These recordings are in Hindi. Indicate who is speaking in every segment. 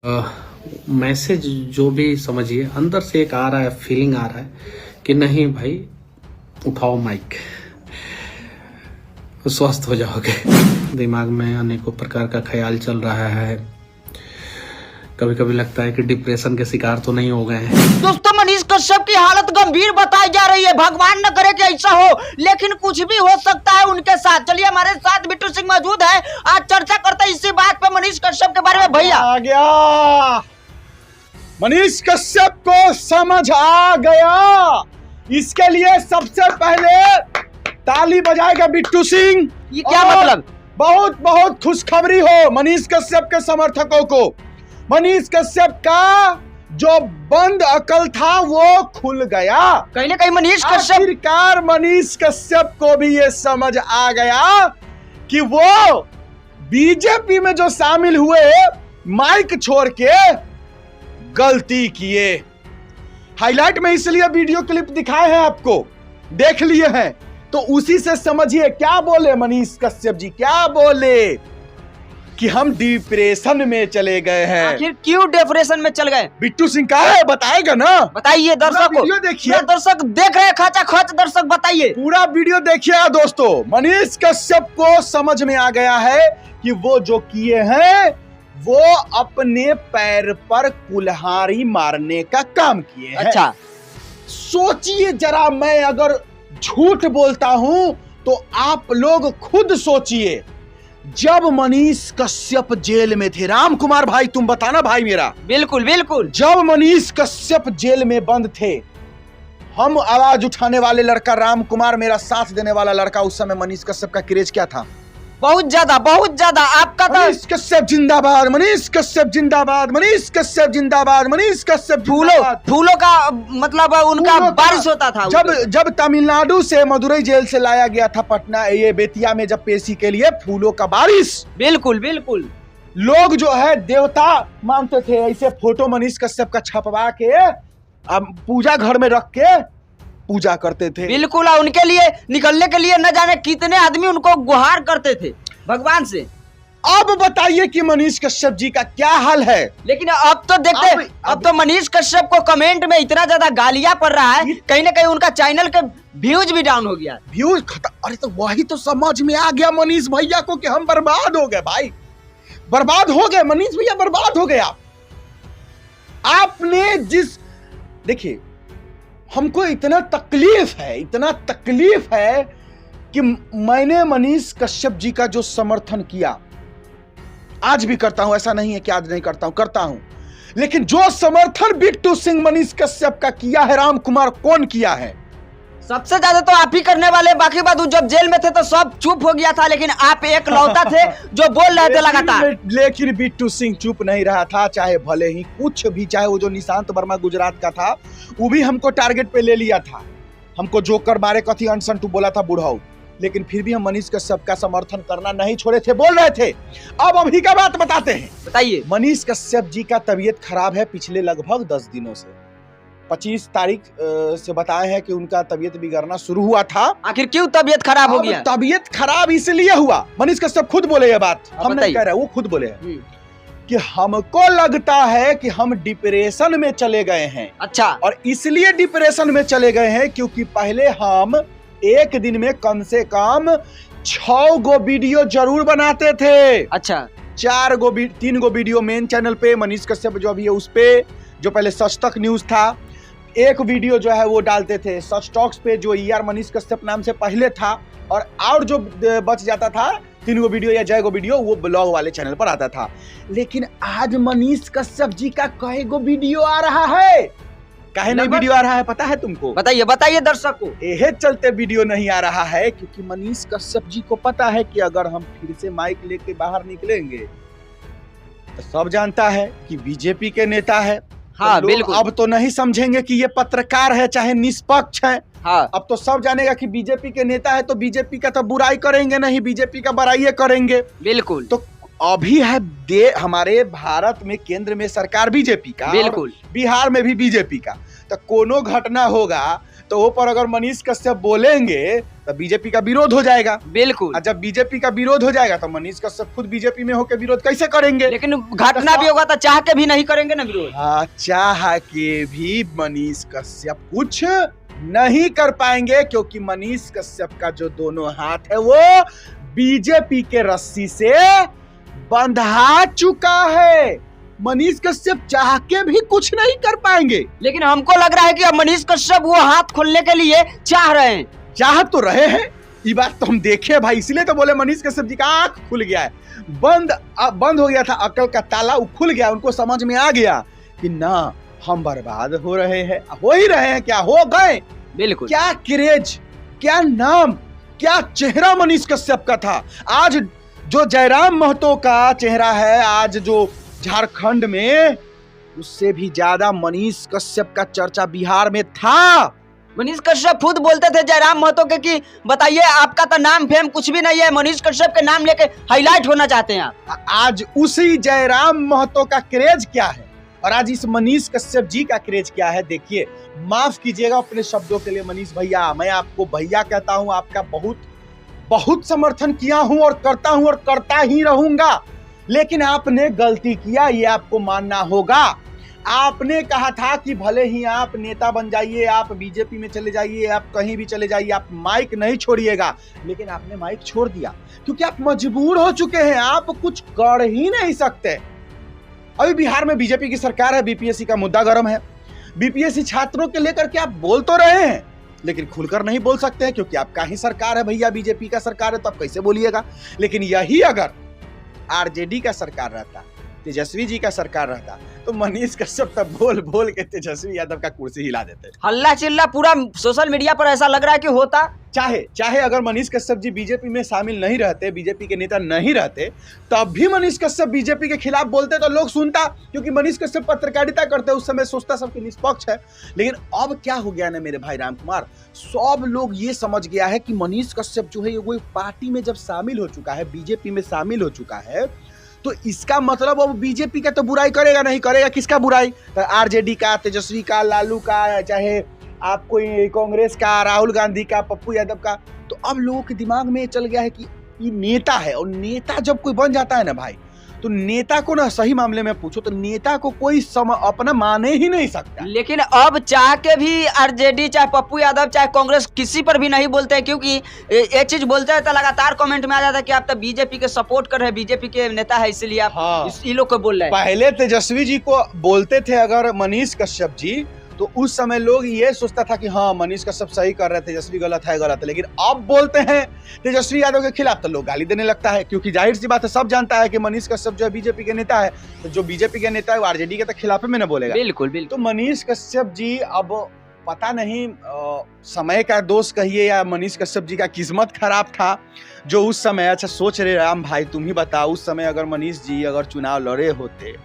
Speaker 1: मैसेज जो भी समझिए अंदर से एक आ रहा है, फीलिंग आ रहा है कि नहीं भाई उठाओ माइक, स्वस्थ हो जाओगे। दिमाग में अनेकों प्रकार का ख्याल चल रहा है। कभी कभी लगता है कि डिप्रेशन के शिकार तो नहीं हो गए हैं।
Speaker 2: दोस्तों, मनीष कश्यप की हालत गंभीर बताई जा रही है। भगवान न करे कि ऐसा हो, लेकिन कुछ भी हो सकता है उनके साथ। चलिए, हमारे साथ बिट्टू सिंह मौजूद है। आज चर्चा करते हैं इसी बात पे, मनीष कश्यप के बारे में। भैया
Speaker 3: आ गया, मनीष कश्यप को समझ आ गया। इसके लिए सबसे पहले ताली बजाएगा बिट्टू सिंह।
Speaker 2: ये क्या मतलब?
Speaker 3: बहुत बहुत खुशखबरी हो मनीष कश्यप के समर्थकों को। मनीष कश्यप का जो बंद अकल था वो खुल गया।
Speaker 2: कहीं ना कहीं मनीष कश्यप,
Speaker 3: आखिरकार मनीष कश्यप को भी ये समझ आ गया कि वो बीजेपी में जो शामिल हुए माइक छोड़ के गलती किए। हाईलाइट में इसलिए वीडियो क्लिप दिखाए हैं, आपको देख लिए हैं, तो उसी से समझिए क्या बोले मनीष कश्यप जी। क्या बोले कि हम डिप्रेशन में चले गए हैं।
Speaker 2: आखिर क्यों डिप्रेशन में चल गए?
Speaker 3: बिट्टू सिंह का है, बताएगा ना।
Speaker 2: बताइए दर्शक को।
Speaker 3: वीडियो देखिए,
Speaker 2: दर्शक देख रहे हैं खाचा खच। दर्शक बताइए,
Speaker 3: पूरा वीडियो देखिएगा दोस्तों। मनीष कश्यप को समझ में आ गया है कि वो जो किए हैं वो अपने पैर पर कुल्हाड़ी मारने का काम किए हैं।
Speaker 2: अच्छा,
Speaker 3: सोचिए जरा, मैं अगर झूठ बोलता हूं तो आप लोग खुद सोचिए। जब मनीष कश्यप जेल में थे, राम कुमार भाई तुम बताना भाई मेरा।
Speaker 2: बिल्कुल बिल्कुल।
Speaker 3: जब मनीष कश्यप जेल में बंद थे, हम आवाज उठाने वाले लड़का राम कुमार, मेरा साथ देने वाला लड़का, उस समय मनीष कश्यप का क्रेज क्या था?
Speaker 2: बहुत ज्यादा आपका तो।
Speaker 3: मनीष कश्यप जिंदाबाद, मनीष कश्यप जिंदाबाद, मनीष कश्यप जिंदाबाद, मनीष कश्यप
Speaker 2: फूलों का मतलब उनका बारिश होता था।
Speaker 3: जब तमिलनाडु से मदुरई जेल से लाया गया था पटना, ये बेतिया में जब पेशी के लिए, फूलों का बारिश।
Speaker 2: बिल्कुल बिल्कुल।
Speaker 3: लोग जो है देवता मानते थे। ऐसे फोटो मनीष कश्यप का छपवा के अब पूजा घर में रख के पूजा करते थे।
Speaker 2: बिल्कुल, उनके लिए निकलने के लिए न जाने कितने आदमी उनको गुहार करते थे भगवान से।
Speaker 3: अब बताइए कि मनीष कश्यप जी का क्या हाल है।
Speaker 2: लेकिन अब तो देखते, अब तो मनीष कश्यप को कमेंट में इतना ज्यादा गालियां पड़ रहा है, कहीं ना कहीं उनका चैनल के व्यूज भी डाउन हो गया।
Speaker 3: व्यूज खत्म। अरे तो वही तो समझ में आ गया मनीष भैया को कि हम बर्बाद हो गए भाई, बर्बाद हो गए मनीष भैया, बर्बाद हो गए आपने जिस, देखिए हमको इतना तकलीफ है कि मैंने मनीष कश्यप जी का जो समर्थन किया, आज भी करता हूं, ऐसा नहीं है कि आज नहीं करता हूं, लेकिन जो समर्थन बिट्टू सिंह मनीष कश्यप का किया है, राम कुमार कौन किया है?
Speaker 2: सबसे ज्यादा तो आप ही करने वाले। बाकी बात, जब जेल में थे तो सब चुप हो गया था, लेकिन आप एक लौता थे जो बोल रहे थे लगातार।
Speaker 3: लेकिन बिट्टू सिंह चुप नहीं रहा था, चाहे भले ही कुछ भी, चाहे वो जो निशांत वर्मा गुजरात का था, वो भी हमको टारगेट पे ले लिया था, हमको जोकर मारे कथी अनसन टू बोला था बुढ़ाऊ, लेकिन फिर भी हम मनीष कश्यप का समर्थन करना नहीं छोड़े थे, बोल रहे थे। अब अभी का बात बताते हैं।
Speaker 2: बताइए।
Speaker 3: मनीष कश्यप जी का तबीयत खराब है पिछले लगभग 10 दिनों से। 25 तारीख से बताए हैं कि उनका तबीयत बिगड़ना शुरू हुआ था।
Speaker 2: आखिर क्यों तबीयत खराब हो गया?
Speaker 3: तबीयत खराब इसलिए हुआ, मनीष कश्यप खुद बोले ये बात, हम नहीं कह रहे, वो खुद बोले कि हमको लगता है कि हम डिप्रेशन में चले गए हैं।
Speaker 2: अच्छा।
Speaker 3: और इसलिए डिप्रेशन में चले गए हैं क्योंकि पहले हम एक दिन में कम से कम 6 गो वीडियो जरूर बनाते थे।
Speaker 2: अच्छा।
Speaker 3: 3 गो वीडियो मेन चैनल पे, मनीष कश्यप जो अभी है उस पे, जो पहले सच तक न्यूज था, एक वीडियो जो है वो डालते थे सच टॉक्स पे, जो ER मनीष कश्यप नाम से पहले था, और जो बच जाता था 3 गो वीडियो या 6 गो वीडियो, वो ब्लॉग वाले चैनल पर आता था। लेकिन आज मनीष कश्यप जी का कई गो वीडियो आ रहा है। काहे नहीं वीडियो आ रहा है पता है तुमको?
Speaker 2: बताइए दर्शक को।
Speaker 3: यह चलते वीडियो नहीं आ रहा है क्योंकि मनीष कश्यप जी को पता है कि अगर हम फिर से माइक लेके बाहर निकलेंगे तो सब जानता है कि बीजेपी के नेता है।
Speaker 2: हाँ,
Speaker 3: तो
Speaker 2: बिल्कुल।
Speaker 3: अब तो नहीं समझेंगे कि ये पत्रकार है चाहे निष्पक्ष है।
Speaker 2: हाँ।
Speaker 3: अब तो सब जानेगा कि बीजेपी के नेता है, तो बीजेपी का तो बुराई करेंगे नहीं, बीजेपी का बड़ाई करेंगे।
Speaker 2: बिल्कुल।
Speaker 3: तो अभी है हमारे भारत में केंद्र में सरकार बीजेपी का,
Speaker 2: बिल्कुल,
Speaker 3: बिहार में भी बीजेपी का, तो कोनो घटना होगा तो वो पर अगर मनीष कश्यप बोलेंगे तो बीजेपी का विरोध हो जाएगा।
Speaker 2: बिल्कुल।
Speaker 3: और जब बीजेपी का विरोध हो जाएगा तो मनीष कश्यप खुद बीजेपी में होकर विरोध कैसे करेंगे?
Speaker 2: लेकिन घटना भी होगा तो चाह के भी नहीं करेंगे ना विरोध।
Speaker 3: हाँ, चाह के भी मनीष कश्यप कुछ नहीं कर पाएंगे, क्योंकि मनीष कश्यप का जो दोनों हाथ है वो बीजेपी के रस्सी से बंधा चुका है। मनीष कश्यप चाह के भी कुछ नहीं कर पाएंगे।
Speaker 2: लेकिन हमको लग रहा है कि अब मनीष कश्यप वो हाथ खोलने के लिए चाह रहे हैं।
Speaker 3: चाह तो रहे हैं, ये बात तो हम देखे भाई, इसलिए तो बोले मनीष कश्यप जी का आंख खुल गया है। बंद हो गया था अकल का ताला, वो खुल गया। उनको समझ में आ गया कि ना, हम बर्बाद हो रहे हैं, हो ही रहे हैं, क्या हो गए।
Speaker 2: बिल्कुल।
Speaker 3: क्या क्रेज, क्या नाम, क्या चेहरा मनीष कश्यप का था। आज जो जयराम महतो का चेहरा है, आज जो झारखंड में, उससे भी ज्यादा मनीष कश्यप का चर्चा बिहार में था।
Speaker 2: मनीष कश्यप खुद बोलते थे जयराम महतो के कि बताइए आपका तो नाम फेम कुछ भी नहीं है, मनीष कश्यप के नाम लेके हाईलाइट होना चाहते हैं आप।
Speaker 3: आज उसी जयराम महतो का क्रेज क्या है और आज इस मनीष कश्यप जी का क्रेज क्या है, देखिए। माफ कीजिएगा अपने शब्दों के लिए मनीष भैया, मैं आपको भैया कहता हूं। आपका बहुत समर्थन किया हूं और करता ही रहूंगा। लेकिन आपने गलती किया, ये आपको मानना होगा। आपने कहा था कि भले ही आप नेता बन जाइए, आप बीजेपी में चले जाइए, आप कहीं भी चले जाइए, आप माइक नहीं छोड़िएगा। लेकिन आपने माइक छोड़ दिया क्योंकि आप मजबूर हो चुके हैं, आप कुछ कर ही नहीं सकते। अभी बिहार में बीजेपी की सरकार है, बीपीएससी का मुद्दा गर्म है। बीपीएससी छात्रों के लेकर के आप बोल तो रहे हैं, लेकिन खुलकर नहीं बोल सकते हैं, क्योंकि आपका ही सरकार है भैया, बीजेपी का सरकार है, तो आप कैसे बोलिएगा। लेकिन यही अगर आरजेडी का सरकार रहता, तेजस्वी जी का सरकार रहता, तो मनीष कश्यप तब बोल के तेजस्वी यादव का कुर्सी हिला देते।
Speaker 2: हल्ला चिल्ला पूरा सोशल मीडिया पर ऐसा लग रहा है कि होता।
Speaker 3: चाहे अगर मनीष कश्यप जी बीजेपी में शामिल नहीं रहते, बीजेपी के नेता नहीं रहते, तब भी मनीष कश्यप बीजेपी के खिलाफ बोलते तो लोग सुनता, क्योंकि मनीष कश्यप पत्रकारिता करते, उस समय सोचता सबके निष्पक्ष है। लेकिन अब क्या हो गया ना मेरे भाई राम कुमार, सब लोग ये समझ गया है कि मनीष कश्यप जो है वो पार्टी में जब शामिल हो चुका है, बीजेपी में शामिल हो चुका है, तो इसका मतलब अब बीजेपी का तो बुराई करेगा नहीं करेगा, किसका बुराई? तो आरजेडी का, तेजस्वी का, लालू का, चाहे आप कोई कांग्रेस का, राहुल गांधी का, पप्पू यादव का। तो अब लोगों के दिमाग में चल गया है कि ये नेता है, और नेता जब कोई बन जाता है ना भाई, तो नेता को ना, सही मामले में पूछो तो नेता को कोई अपना माने ही नहीं सकता।
Speaker 2: लेकिन अब चाह के भी आरजेडी, चाहे पप्पू यादव, चाहे कांग्रेस, किसी पर भी नहीं बोलते हैं, क्योंकि एक चीज बोलते हैं तो लगातार कमेंट में आ जाता है कि आप तो बीजेपी के सपोर्ट कर रहे हैं, बीजेपी के नेता है, इसलिए आप इन लोग को बोल रहे हैं।
Speaker 3: पहले तेजस्वी जी को बोलते थे अगर मनीष कश्यप जी, तो उस समय लोग ये सोचता था कि हाँ मनीष कश्यप सही कर रहे थे, तेजस्वी गलत है। लेकिन अब बोलते हैं तेजस्वी यादव के खिलाफ तो लोग गाली देने लगता है, क्योंकि जाहिर सी बात है, सब जानता है कि मनीष कश्यप जो है बीजेपी के नेता है, तो जो बीजेपी के नेता है वो आरजेडी के तो खिलाफ में ना बोलेगा।
Speaker 2: बिल्कुल।
Speaker 3: तो मनीष कश्यप जी, अब पता नहीं समय का दोष कहिए या मनीष कश्यप जी का किस्मत खराब था जो उस समय, अच्छा सोच रहे राम भाई तुम ही बताओ, उस समय अगर मनीष जी अगर चुनाव लड़े होते,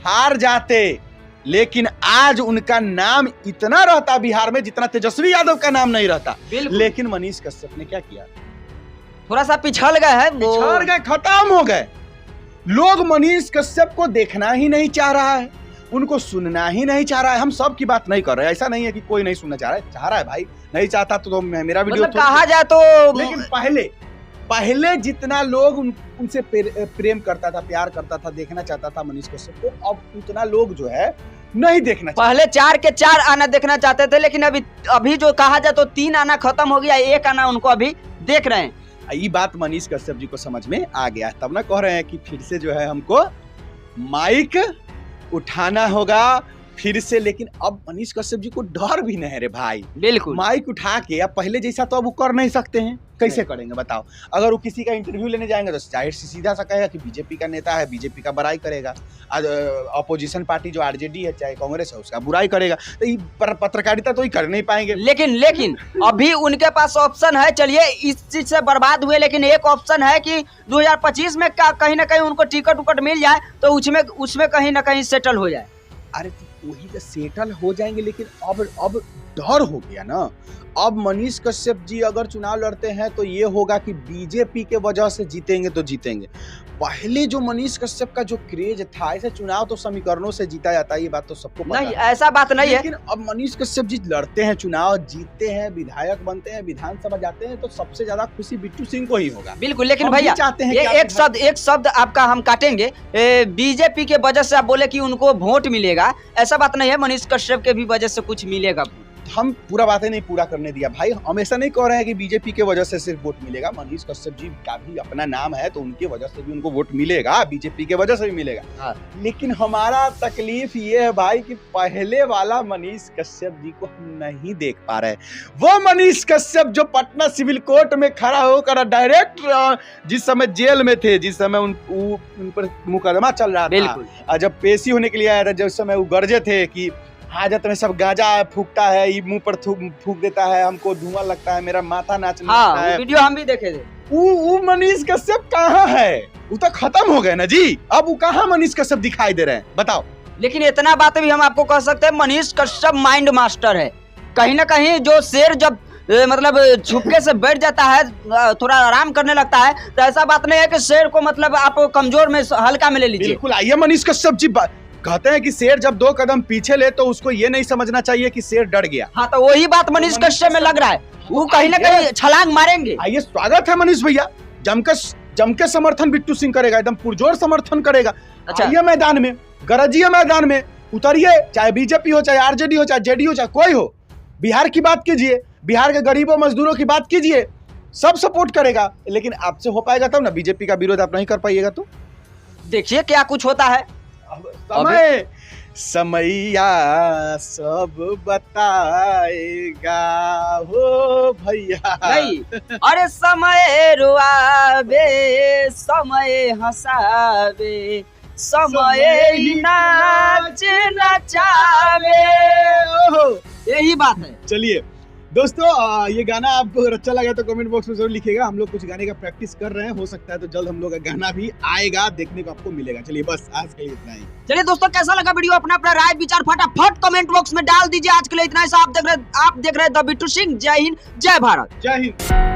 Speaker 3: हार जाते, लेकिन आज उनका नाम इतना रहता बिहार में जितना तेजस्वी यादव का नाम नहीं रहता। लेकिन मनीष कश्यप ने क्या किया,
Speaker 2: थोड़ा सा पिछड़ गए हैं,
Speaker 3: पिछड़ गए, खत्म हो गए। लोग मनीष कश्यप को देखना ही नहीं चाह रहा है, उनको सुनना ही नहीं चाह रहा है। हम सब की बात नहीं कर रहे हैं, ऐसा नहीं है कि कोई नहीं सुनना चाह रहा है भाई, नहीं चाहता तो मेरा वीडियो
Speaker 2: मतलब कहा जाए तो।
Speaker 3: लेकिन पहले जितना लोग उनसे प्रेम करता था, प्यार करता था, देखना चाहता था मनीष कश्यप को, अब उतना लोग जो है नहीं देखना चाहते।
Speaker 2: पहले 4 के 4 आना देखना चाहते थे, लेकिन अभी जो कहा जाए तो 3 आना खत्म हो गया, 1 आना उनको अभी देख रहे हैं।
Speaker 3: ये बात मनीष कश्यप जी को समझ में आ गया, तब ना कह रहे हैं कि फिर से जो है हमको माइक उठाना होगा फिर से। लेकिन अब मनीष कश्यप जी को डर भी नहीं है रे भाई।
Speaker 2: बिल्कुल।
Speaker 3: माइक उठा के अब पहले जैसा तो अब वो कर नहीं सकते हैं, कैसे करेंगे बताओ। अगर वो किसी का इंटरव्यू लेने जाएंगे तो जाहिर से सीधा सा कहेगा कि बीजेपी का नेता है, बीजेपी का बुराई करेगा। अपोजिशन पार्टी जो आरजेडी है चाहे कांग्रेस है उसका बुराई करेगा। तो ये पत्रकारिता तो ही कर नहीं पाएंगे।
Speaker 2: लेकिन अभी उनके पास ऑप्शन है, चलिए इस चीज से बर्बाद हुए, लेकिन एक ऑप्शन है कि 2025 में कहीं ना कहीं उनको टिकट उकट मिल जाए तो उसमें कहीं ना कहीं सेटल हो जाए।
Speaker 3: अरे तो वही तो सेटल हो जाएंगे, लेकिन अब डर हो गया ना। अब मनीष कश्यप जी अगर चुनाव लड़ते हैं तो ये होगा कि बीजेपी के वजह से जीतेंगे तो जीतेंगे। पहले जो मनीष कश्यप का जो क्रेज था, ऐसे चुनाव तो समीकरणों से जीता जाता है, ये बात तो सबको पता
Speaker 2: नहीं,
Speaker 3: है।
Speaker 2: ऐसा बात नहीं है।
Speaker 3: लेकिन अब मनीष कश्यप जी लड़ते हैं चुनाव, जीतते हैं, विधायक बनते हैं, विधानसभा जाते हैं, तो सबसे ज्यादा खुशी बिट्टू सिंह को ही होगा।
Speaker 2: बिल्कुल, लेकिन
Speaker 3: हम भी
Speaker 2: भैया
Speaker 3: चाहते हैं
Speaker 2: ये
Speaker 3: कि
Speaker 2: एक शब्द आपका हम काटेंगे। बीजेपी के वजह से आप बोले कि उनको वोट मिलेगा, ऐसा बात नहीं है। मनीष कश्यप के भी वजह से कुछ मिलेगा।
Speaker 3: हम पूरा बातें नहीं पूरा करने दिया भाई, हम ऐसा नहीं कह रहे हैं कि बीजेपी के वजह से सिर्फ वोट मिलेगा। मनीष कश्यप जी का भी अपना नाम है, तो उनकी वजह से भी उनको वोट मिलेगा, बीजेपी के वजह से भी मिलेगा।
Speaker 2: हाँ।
Speaker 3: लेकिन हमारा तकलीफ ये है भाई कि पहले वाला मनीष कश्यप जी को हम नहीं देख पा रहे। वो मनीष कश्यप जो पटना सिविल कोर्ट में खड़ा होकर डायरेक्ट जिस समय जेल में थे, जिस समय उन पर मुकदमा चल रहा था, जब पेशी होने के लिए आया था, जिस समय वो गरजे थे कि हाजत में सब गांजा फूकता है, ये मुंह पर फूक देता है, हमको धुआं लगता है, मेरा माथा नाचने लगता है।
Speaker 2: वीडियो हम भी देखे थे।
Speaker 3: वो मनीष कश्यप कहाँ है? वो तो खत्म हो गए ना जी। अब वो कहाँ मनीष कश्यप दिखाई दे रहे हैं, बताओ।
Speaker 2: लेकिन इतना बात भी हम आपको कह सकते हैं, मनीष कश्यप माइंड मास्टर है। कहीं ना कहीं जो शेर जब मतलब छुपके से बैठ जाता है, थोड़ा आराम करने लगता है, तो ऐसा बात नहीं है कि शेर को मतलब आप कमजोर में हल्का में ले लीजिए।
Speaker 3: बिल्कुल, आइए मनीष कश्यप जी कहते हैं कि शेर जब 2 कदम पीछे ले तो उसको ये नहीं समझना चाहिए कि शेर डर गया।
Speaker 2: हाँ, तो वही बात मनीष कश्यप में लग रहा है, वो कहीं ना कहीं छलांग मारेंगे।
Speaker 3: आइए, स्वागत है मनीष भैया, जम के समर्थन बिट्टू सिंह करेगा, एकदम पुरजोर समर्थन करेगा।
Speaker 2: अच्छा,
Speaker 3: आइए मैदान में, गरजिए मैदान में, उतरिए, चाहे बीजेपी हो, चाहे आरजेडी हो, चाहे जेडीयू, चाहे कोई हो, बिहार की बात कीजिए, बिहार के गरीबों मजदूरों की बात कीजिए, सब सपोर्ट करेगा। लेकिन आपसे हो पाएगा तब ना, बीजेपी का विरोध आप नहीं कर पाइएगा तो
Speaker 2: देखिए क्या कुछ होता है।
Speaker 3: समैया सब बताएगा हो भैया।
Speaker 2: नहीं, अरे समय रुआवे, समय हंसावे, समय ही नाच नचावे, यही बात है।
Speaker 3: चलिए दोस्तों, ये गाना आपको अगर अच्छा लगा तो कमेंट बॉक्स में जरूर लिखिएगा। हम लोग कुछ गाने का प्रैक्टिस कर रहे हैं, हो सकता है तो जल्द हम लोग का गाना भी आएगा, देखने को आपको मिलेगा। चलिए बस आज के लिए इतना ही।
Speaker 2: चलिए दोस्तों, कैसा लगा वीडियो, अपना राय विचार फटाफट कमेंट बॉक्स में डाल दीजिए। आज के लिए इतना ही। आप देख रहे हैं द बिट्टू सिंह। जय हिंद, जय भारत।
Speaker 3: जय हिंद।